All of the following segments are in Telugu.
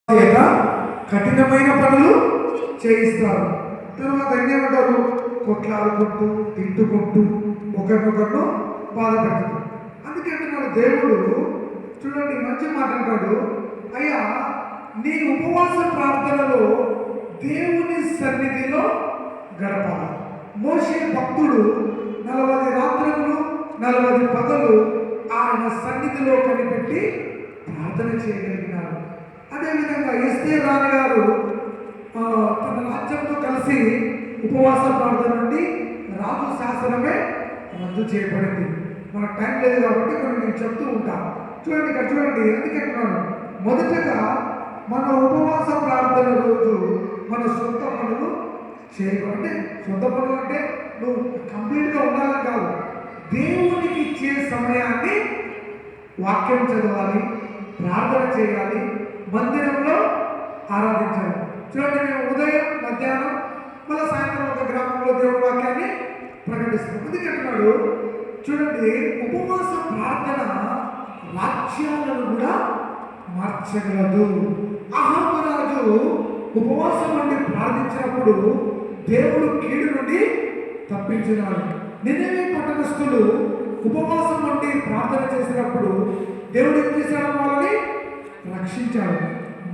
చేత కఠినమైన పనులు చేయిస్తారు. తర్వాత ఏమంటారు? కొట్లాడుకుంటూ తిట్టుకుంటూ ఒకరినొకరు బాధపెడతారు. అందుకే అంటున్నాడు దేవుడు, చూడండి మంచి మాట అంటాడు, అయ్యా నీ ఉపవాస ప్రార్థనలో దేవుని సన్నిధిలో గడపాలి. మోషే భక్తుడు 40 రాత్రులు 40 పగలు ఆయన సన్నిధిలో కనిపెట్టి ప్రార్థన చేయగలిగినారు. అదేవిధంగా ఎస్తేరు రాణి గారు తన రాజ్యంతో కలిసి ఉపవాస ప్రార్థన నుండి రాజు శాసనమే రద్దు చేయబడింది. మనకు టైం లేదు కాబట్టి కొన్ని నేను చెప్తూ ఉంటాను. చూడండి ఇక్కడ చూడండి, ఎందుకు అంటున్నాను, మొదటగా మన ఉపవాస ప్రార్థన రోజు మన సొంత పనులు చేయకండి. సొంత పనులు అంటే నువ్వు కంప్లీట్గా ఉండాలని కాదు, దేవునికి ఇచ్చే సమయాన్ని వాక్యం చదవాలి, ప్రార్థన చేయాలి, మందిరంలో ఆరాధించాలి. చూడండి, మేము ఉదయం మధ్యాహ్నం మళ్ళీ సాయంత్రం ఒక గ్రామంలో దేవుడి వాక్యాన్ని ప్రకటిస్తాం. ఎందుకంటున్నాడు చూడండి, ఉపవాస ప్రార్థన రాజ్యాలను కూడా మార్చగలదు. అహాబు రాజు ఉపవాసం నుండి ప్రార్థించినప్పుడు దేవుడు కీడు నుండి తప్పించినాడు. నిన్నవే పట్టణస్థులు ఉపవాసం నుండి ప్రార్థన చేసినప్పుడు దేవుడు ఏం చేశాడు? వాళ్ళని రక్షించాడు.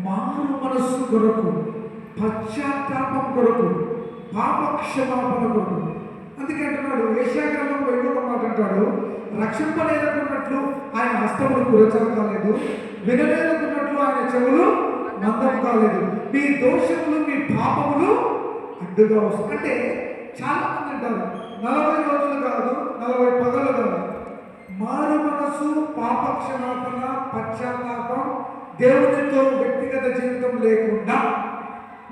మారు మనస్సు కొరకు, పశ్చాత్తాపం కొరకు, పాప క్షమాపణ కొరకు. అందుకే అంటున్నాడు యెషయా గ్రంథంలో ఇంకొక మాట అంటాడు, రక్షింపలేదనుకున్నట్లు ఆయన హస్తములు కురచలు కాలేదు, వినలేదనుకున్నట్లు ఆయన చెవులు మందం కాలేదు, మీ దోషములు మీ పాపములు అడ్డుగా వస్తుంది. అంటే చాలా మంది అంటారు 40 రోజులు కాదు 40 పగలు కాదు, మారు మనసు, పాప క్షమాపణ, పశ్చాత్తాపం, దేవునితో వ్యక్తిగత జీవితం లేకుండా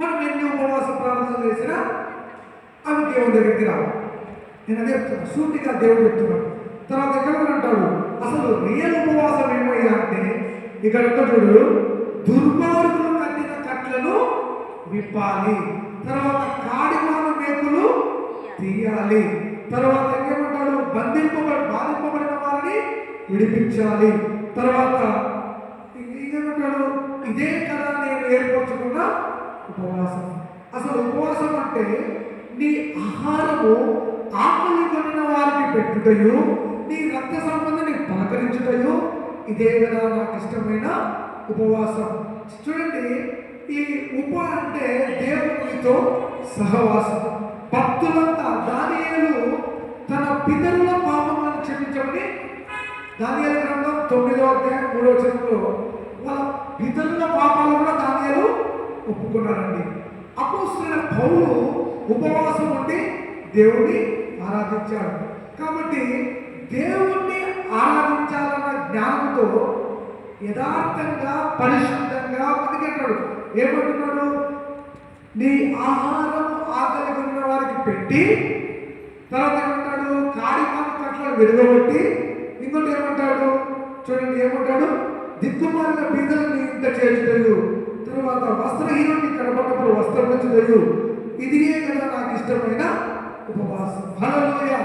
మనం ఎన్ని ఉపవాస ప్రార్థన చేసినా అవి దేవుని దగ్గరికి రావు. నేను అదే చెప్తున్నా, సూటిగా దేవుడు చెప్తున్నాడు. తర్వాత ఎక్కడ అంటాడు, అసలు రియల్ ఉపవాసం ఏమయ్యా అంటే ఇక్కడ చూడు, దుర్మార్గులు కట్టిన కట్లను విప్పాలి, తర్వాత కాడిమాను మేకులు తీయాలి, తర్వాత ఏమంటాడు, బాధింపబడిన వారిని విడిపించాలి, తర్వాత ఏమంటాడు, ఇదే కదా నేను ఏర్పరచుకున్న ఉపవాసం. అసలు ఉపవాసం అంటే నీ ఆహారము ఆకలి కొనిన వారికి పెట్టుటయు, నీ రక్త సంబంధిని పలకరించుటయు, ఇదే కదా నాకు ఇష్టమైన ఉపవాసం. చూడండి, ఈ అంటే దేవునితో సహవాసం. భక్తులంతా దానియేలు తన పితరుల పాపములను క్షమించమని దానియేలు గ్రంథం 9వ అధ్యాయం 3వ వచనంలో వాళ్ళ పితరుల పాపాలు కూడా దానియేలు ఒప్పుకున్నారండి. అపోస్తలుడైన పౌలు ఉపవాసం ఉండి దేవుణ్ణి ఆరాధించాడు. కాబట్టి దేవుణ్ణి ఆరాధించాలన్న జ్ఞానంతో యథార్థంగా పరిశుద్ధంగా అందుకంటాడు, ఏమంటున్నాడు, నీ ఆహారం ఆకలి కొన్న వారికి పెట్టి, తర్వాత ఏమంటాడు, కాడిమాను కట్లను విరగబట్టి, ఇంకోటి ఏమంటాడు చూడండి, ఏమంటాడు, దిక్కుమాలిన బీదలను ఇంత చేర్చుటయు, తర్వాత వస్త్రహీనుడిని కనబడినప్పుడు వస్త్రం వచ్చుటయు, ఇదియే కదా నాకు ఇష్టమైన ఉపవాసం. హల్లెలూయా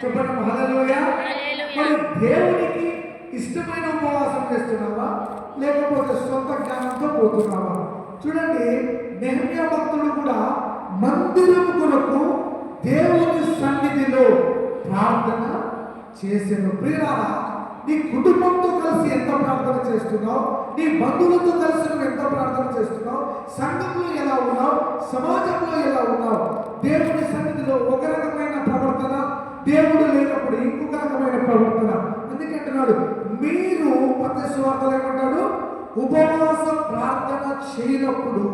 చెప్పండి, హల్లెలూయా. మరి దేవునికి ఇష్టమైన ఉపవాసం చేస్తున్నావా, లేకపోతే సొంత జ్ఞానంతో పోతున్నావా? చూడండి, నెహెమ్యా భక్తుడు కూడా మందిరం కొరకు దేవుని సన్నిధిలో ప్రార్థన చేసేను. ప్రియులారా, నీ కుటుంబంతో కలిసి ఎంత ప్రార్థన చేస్తున్నావు, నీ బంధువులతో కలిసి నువ్వు ఎంత ప్రార్థన చేస్తున్నావు, సంఘంలో ఎలా ఉన్నావు, సమాజంలో ఎలా ఉన్నావు? దేవుని సన్నిధిలో ఒక రకమైన ప్రవర్తన, దేవుడు లేనప్పుడు ఇంకొక రకమైన ప్రవర్తన. అందుకంటున్నాడు, మీరు మత్తయి సువార్తలో ఏమంటాడు, ఉపవాస ప్రార్థన చేయనప్పుడు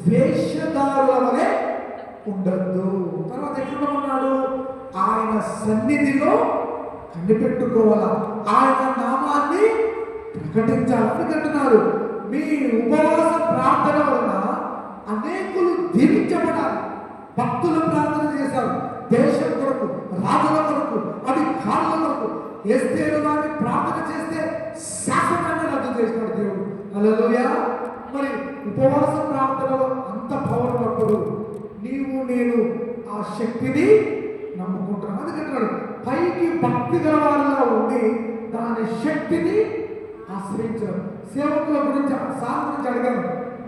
వేషధారుల వలె ఉండద్దు. తర్వాత ఎట్లున్నాడు, ఆయన సన్నిధిలో కనిపెట్టుకోవాలా, ఆయన నామాన్ని ప్రకటించాలి. అందుకంటున్నాడు, మీ ఉపవాస ప్రార్థన వలన అనేకులు దీవించబడాలి. భక్తులు ప్రార్థన చేశారు, దేశం కొరకు, రాజుల కొరకు, అధికారుల కొరకు. ఎస్తేరు గారిని ప్రార్థన చేస్తే శాసనాన్ని రద్దు చేసినాడు దేవుడు. హల్లెలూయా. మరి ఉపవాస ప్రార్థనలో అంత పవర్ ఉన్నప్పుడు నీవు నేను ఆ శక్తిని నమ్ముకుంటున్నాను. అందుకంటున్నాడు, పైకి భక్తి గల వారిలా ఉండి దాని శక్తిని ఆశ్రయించారు. సేవకుల గురించి సార్ గురించి అడిగాను,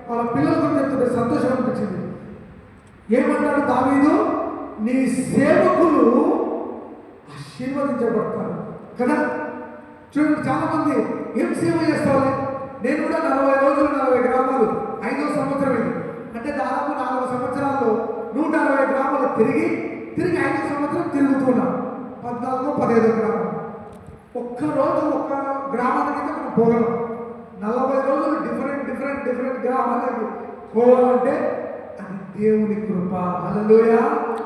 వాళ్ళ పిల్లలకు చెప్తుంటే సంతోషం అనిపించింది. ఏమంటాడు దావీదు, నీ సేవకులు ఆశీర్వదించబడతారు కదా. చూడండి, చాలా మంది ఏం సేవ చేస్తావు, నేను కూడా 40 రోజులు 40 గ్రామాలు 5వ సంవత్సరం ఇది అంటే దాదాపు 4 సంవత్సరాల్లో 160 గ్రామాలు తిరిగి 5వ సంవత్సరం తిరుగుతున్నాం. 14, 15 గ్రామాలు ఒక్కరోజు ఒక్క గ్రామానికి మనం పోగలం. 40 రోజులు డిఫరెంట్ గ్రామాలకి పోవాలంటే అది దేవుని కృప. హల్లెలూయా.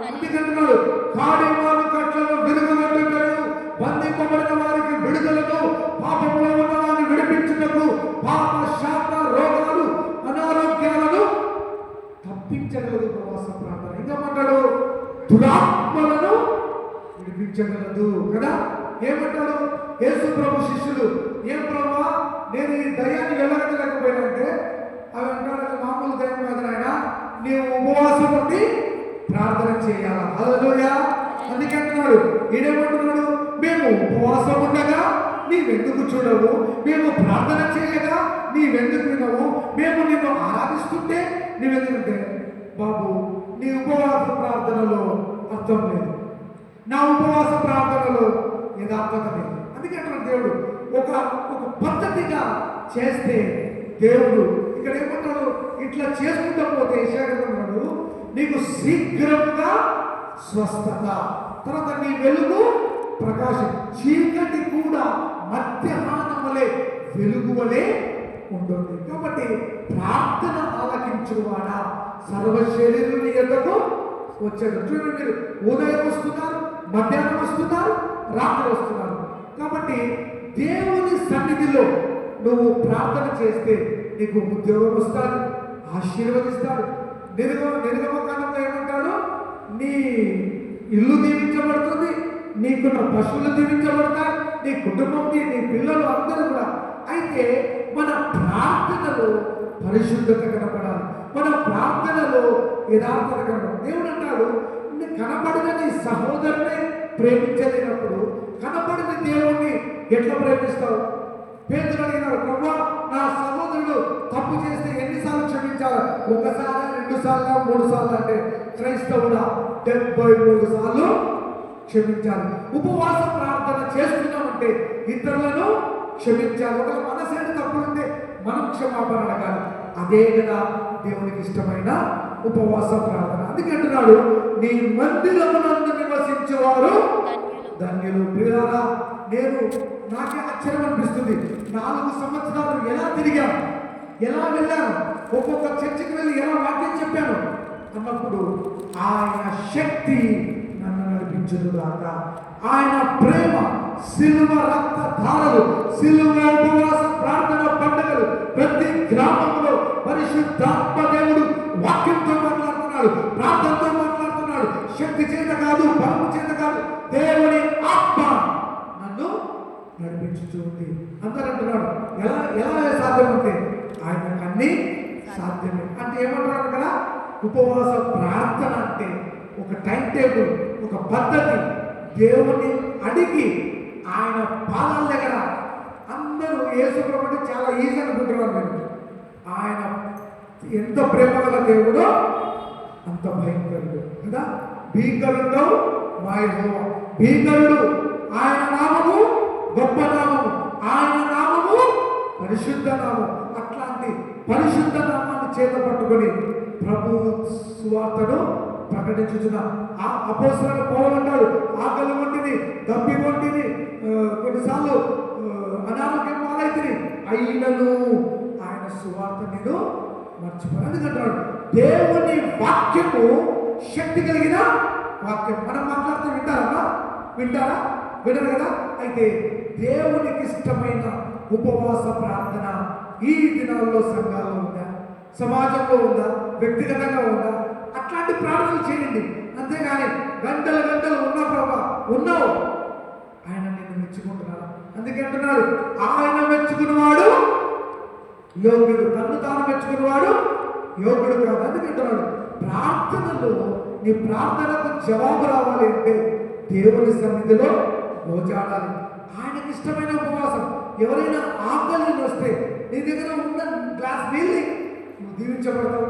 అందుకంటున్నాడు, కాడివాడు కట్లను వెలుగుగొట్టుటకు, బంధింపబడిన వారికి విడుదలను, పాపంలో ఉన్న వారిని విడిపించుటకు, పాప శాప రోగాలు అనారోగ్యాలను తప్పించగలదు ఉపవాస ప్రార్థన. ఇంకా మాట్లాడు, దురాత్మలను విడిపించగలదు కదా. ఏమంటాడు యేసు ప్రభు శిష్యులు, ఏం ప్రభువా నేను ఈ దయ్యాన్ని వెళ్ళగట్టలేకపోయినంటే, అవి అంటాడు మామూలు దయ్యం కాదు నాయన, నీవు ఉపవాసం ఉండి ప్రార్థన చేయాలా. హల్లెలూయా. అందుకే అంటున్నాడు, ఈడేమంటున్నాడు, మేము ఉపవాసం ఉండగా నీవెందుకు చూడవు, మేము ప్రార్థన చేయగా నీవెందుకు వినవు, మేము నిన్ను ఆరాధిస్తుంటే నీవెందుకంటే, బాబు నీ ఉపవాస ప్రార్థనలో అర్థం లేదు, నా ఉపవాస ప్రార్థనలో యథార్థత లేదు. అందుకే అంటున్నాడు దేవుడు, ఒక పద్ధతిగా చేస్తే దేవుడు ఇక్కడ ఏమంటాడు, ఇట్లా చేసుకుంటూ పోతే యెషయాగ్రంథంలో నీకు శీఘ్రముగా స్వస్థత, తర్వాత నీ వెలుగు ప్రకాశం, చీకటి కూడా మధ్యాహ్నం వలె వెలుగు వలె ఉంటుంది. కాబట్టి ప్రార్థన ఆలకించువాడా సర్వ శరీరుని ఎద్దకు వచ్చాడు. చూడండి, మీరు ఉదయం వస్తున్నారు, మధ్యాహ్నం వస్తున్నారు, రాత్రి వస్తున్నారు. కాబట్టి దేవుని సన్నిధిలో నువ్వు ప్రార్థన చేస్తే నీకు ఉద్యోగం వస్తాడు, ఆశీర్వదిస్తాడు. నిర్గమకాండంలో ఏమంటాడు, నీ ఇల్లు దీవించబడుతుంది, నీకున్న పశువులు దీవించబడతాయి, నీ కుటుంబం, నీ పిల్లలు అందరూ కూడా. అయితే మన ప్రార్థనలో పరిశుద్ధత కనపడాలి, మన ప్రార్థనలో యథార్థత కనపడాలి. దేవుడు అంటాడు, కనపడిన నీ సహోదరుని ప్రేమించలేనప్పుడు కనపడిన దేవుణ్ణి ఎట్లా ప్రేమిస్తావు? పేతురు అడిగినాడు, ప్రభువా నా సహోదరుడు తప్పు చేస్తే ఎన్నిసార్లు క్షమించాలి? 1 సార్లు, 2 సార్లు, 3 సార్లు అంటే క్రైస్తవుడా 73 సార్లు క్షమించాలి. ఉపవాస ప్రార్థన చేస్తున్నామంటే ఇతరులను క్షమించాలి. ఒక మన సైడ్ తప్పులుంటే మనం క్షమాపణ అడగాలి. అదే కదా దేవునికి ఇష్టమైన ఉపవాస ప్రార్థన. అందుకే అంటున్నాడు, నీ మందిరమునందు నివసించేవారు ధన్యులు. ప్రియులారా, నేను నాకే ఆశ్చర్యం అనిపిస్తుంది. 4 సంవత్సరాలు ఎలా తిరిగాను, ఎలా వెళ్ళాను, ఒక్కొక్క చర్చికి వెళ్ళి ఎలా వాక్యం చెప్పాను అన్నప్పుడు ఆయన శక్తి నన్ను నడిపించుగాక. ఆయన ప్రేమ, సిలువ రక్త ధారలు, సిలువ ఉపవాస ప్రార్థన పండుగలు, ప్రతి గ్రామంలో పరిశుద్ధాత్మ దేవుడు వాక్యంతో మాట్లాడుతున్నాడు, ప్రార్థనతో మాట్లాడుతున్నాడు. శక్తి చేత కాదు, బలం చేత కాదు, దేవుని ఆత్మ నన్ను నడిపించుతుంది. అందరూ అంటున్నాడు, ఎలా సాధ్యమంటే ఆయనకు అన్ని సాధ్యమే. అంటే ఏమంటున్నాడు కదా, ఉపవాస ప్రార్థన అంటే ఒక టైం టేబుల్, ఒక పద్ధతి. దేవుని అడిగి ఆయన పాదాల దగ్గర అందరూ యేసు ప్రభువుని చాలా ఈజీ అనుకుంటున్నారు. నేను ఆయన ఎంత ప్రేమ గల దేవుడో అంత భయంకరుడు కదా. భీకరుడు మా యెహోవా, భీకరుడు ఆయన నామము గొప్ప నామము, ఆయన నామము పరిశుద్ధ నామం. అట్లాంటి పరిశుద్ధ నామాన్ని చేత పట్టుకొని ప్రభు సువార్తను ప్రకటించుచున్న ఆ అపోస్తలుడు పౌలు అంటాడు, ఆకలి వంటిని, దప్పి వంటిని, కొన్నిసార్లు అనారోగ్యం పాలైతిని, అయినను ఆయన సువార్త నేను మర్చిపోయాను. ఎందుకంటాడు, దేవుని వాక్యము శక్తి కలిగిన వాక్యం. మనం మాట్లాడితే వింటారా? వినరు కదా. అయితే దేవునికి ఇష్టమైన ఉపవాస ప్రార్థన ఈ దినాల్లో సంఘాల్లో ఉందా, సమాజంలో ఉందా, వ్యక్తిగతంగా ఉందా? అట్లాంటి ప్రార్థనలు చేయండి. అంతేగాని గంటలు ఉన్నా ప్రభా ఉన్నావు, ఆయన నిన్ను మెచ్చుకుంటున్నాడు. అందుకే అంటున్నాడు, ఆయన మెచ్చుకున్నవాడు యోగ్యుడు, తన్ను తాను మెచ్చుకున్నవాడు యోగ్యుడు కాదు. అందుకే అంటున్నాడు, ప్రార్థనలో నీ ప్రార్థనకు జవాబు రావాలి అంటే దేవుని సన్నిధిలో గోచాడాలి. ఆయనకి ఇష్టమైన ఉపవాసం. ఎవరైనా ఆకలి వస్తే నీ దగ్గర ఉన్న గ్లాస్ నీళ్ళు నువ్వు దీవించబడతావు,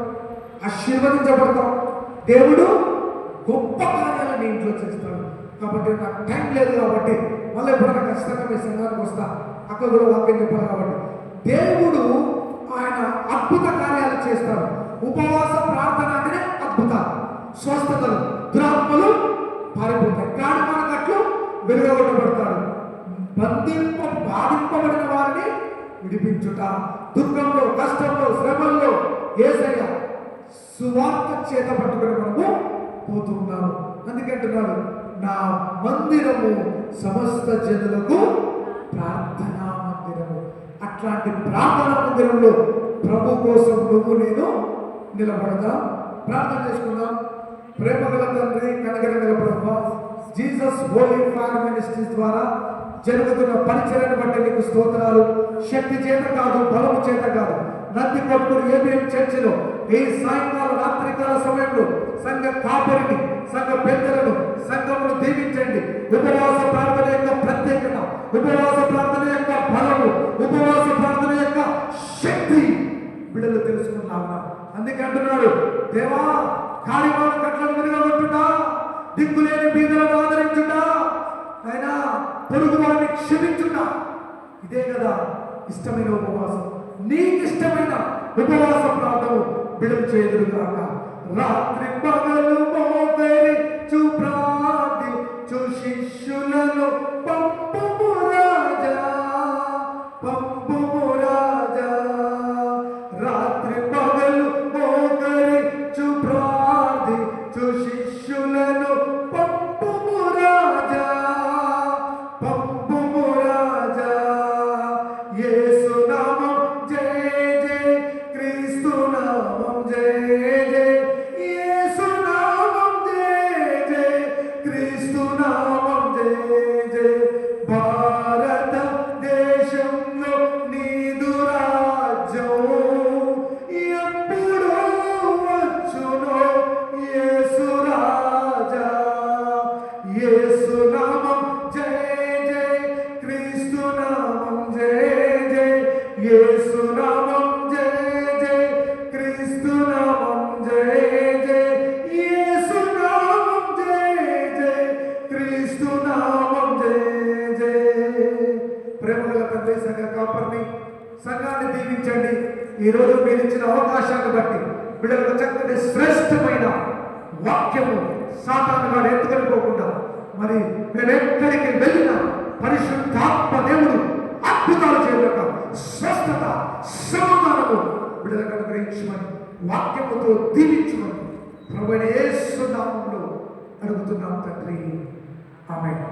ఆశీర్వదించబడతావు. దేవుడు గొప్ప కార్యాలు నీ ఇంట్లో చేస్తాడు. కాబట్టి నాకు టైం లేదు కాబట్టి మళ్ళీ ఎప్పుడైనా ఖచ్చితంగా మీ సంఘానికి వస్తా, అక్కడ కూడా వాక్యం చెప్పాలి. కాబట్టి దేవుడు ఆయన అద్భుత కార్యాలు చేస్తాడు. ఉపవాస ప్రార్థన అంటేనే అద్భుతాలు, స్వస్థతలు, దురాత్మలు పారిపోతాయి, గాడిమానకట్లు వెలుగొట్టబడతాడు. బాధింపబడిన వారిని విడిపించుట, దుఃఖంలో, కష్టంలో, శ్రమల్లో యేసయ్య సువార్త చేత పట్టుకుని మనము పోతున్నాము. అందుకంటున్నాడు, నా మందిరము సమస్త జనులకు ప్రార్థనా మందిరము. అట్లాంటి ప్రార్థనా మందిరంలో ప్రభు కోసం నువ్వు నేను నిలబడదాం. ప్రార్థన చేసుకుందాం. ప్రేమగల తండ్రి, కనకరగల ప్రభు, జీసస్ హోలీ ఫైర్ మినిస్ట్రీస్ ద్వారా జరుగుతున్న పరిచర్యను బట్టి నీకు స్తోత్రాలు. శక్తి చేత కాదు, బలము చేత కాదు, నంది కొట్టుకుని ఏబిఎం చర్చిలో ఈ సాయంకాల రాత్రికాల సమయంలో సంఘ కాపరిని, సంఘ పెద్దలను, సంఘమును దీవించండి. ఉపవాస ప్రార్థన యొక్క ప్రత్యేకత, ఉపవాస ప్రార్థన యొక్క బలము, ఉపవాస ప్రార్థన యొక్క శక్తి బిడ్డలు తెలుసుకున్నాము. అందుకే అంటున్నాడు, దేవా కాళీమాన కట్లను విరగొట్టుట, దిక్కులేని బీదలను ఆదరించుట, అయినా పొరుగు వారిని క్షమించుట, ఇదే కదా ఇష్టమైన ఉపవాసం. నీకు ఇష్టమైన ఉపవాస ప్రార్థన బిడ్డలు చేయదురుగాక. రాత్రి పగలు మోకరించు ప్రార్థించు శిష్యులను పంపుము రాజా, పంపుము రాజా. రాత్రి పగలు మోకరించు ప్రార్థించు శిష్యులను పంపుము రాజా, పంపుము రాజా. యేసు నామం జయ జయ, క్రీస్తు నామం జయ జయ, యేసు నామం జయ జయ, క్రీస్తు నామం జయ జయ. భారత దేశంలో నీదు రాజ్యం ఎప్పుడు వచ్చునో యేసు రాజా. యేసు నామం జయ జయ, క్రీస్తు నామం జయ జయ, యేసు నామం జయ జయ, క్రీస్తు నామం జయ జయ, యేసు నామం జయ జయ, క్రీస్తు నామం జయ జయ. ప్రేమగల తండ్రి, సంఘ కాపరిని, సంఘాన్ని దీవించండి. ఈరోజు మీరు ఇచ్చిన అవకాశాన్ని బట్టి బిడ్డలకు చక్కటి శ్రేష్టమైన వాక్యము సాతాను వాడు ఎత్తుకొని పోకుండా, మరి మేము ఎక్కడికి వెళ్ళినా పరిశుద్ధాత్మ దేవుడు అద్భుతాలు చేయలేక స్వస్థత, సమాధానము బిడ్డలకు అనుగ్రహించమని, వాక్యముతో దీవించమని ప్రభువైన యేసు నామములో అడుగుతున్నాం తండ్రి. ఆమేన్.